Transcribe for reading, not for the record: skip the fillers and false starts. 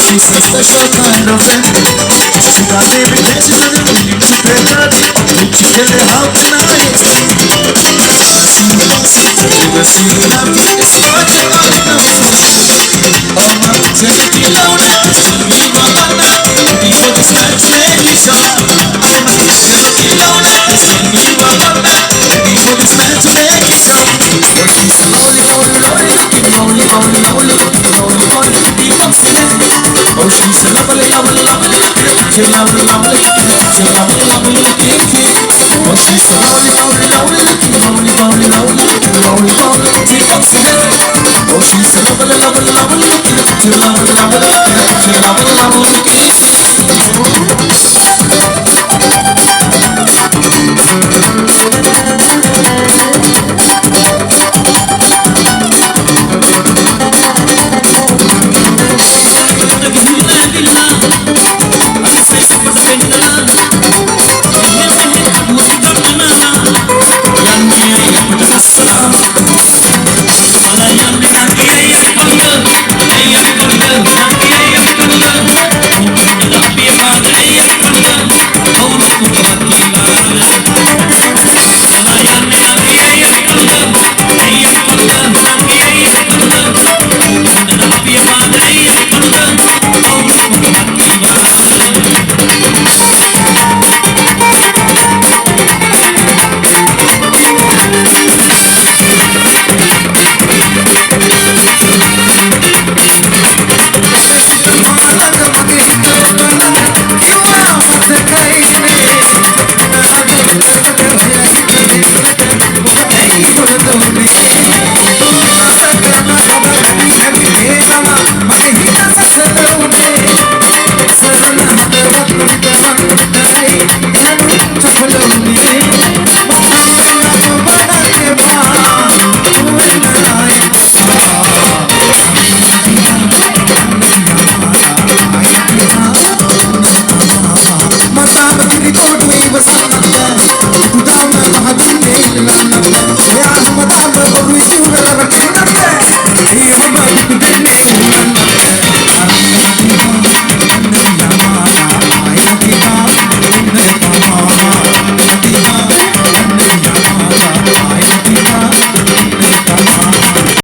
She's a special kind of friend. She got every attention and everything she paid her. Put together, how can I explain? See you lost, never see you happy. It's what you all know. Oh my, take it louder. Me mama, before this man take you short. Oh my, take it louder. Me mama, before this man take you short. She's a lonely, lonely, lonely, lonely, lonely, lonely, lonely, lonely, people feeling. Oh, she's a lovely, lovely, lovely, she's lovely, lovely, she's lovely, lovely, oh, she's a lovely, lovely, lovely, lovely, lovely, lovely, lovely, take up for her. Oh, she's a lovely, lovely, lovely, she's lovely, lovely, she's lovely, lovely.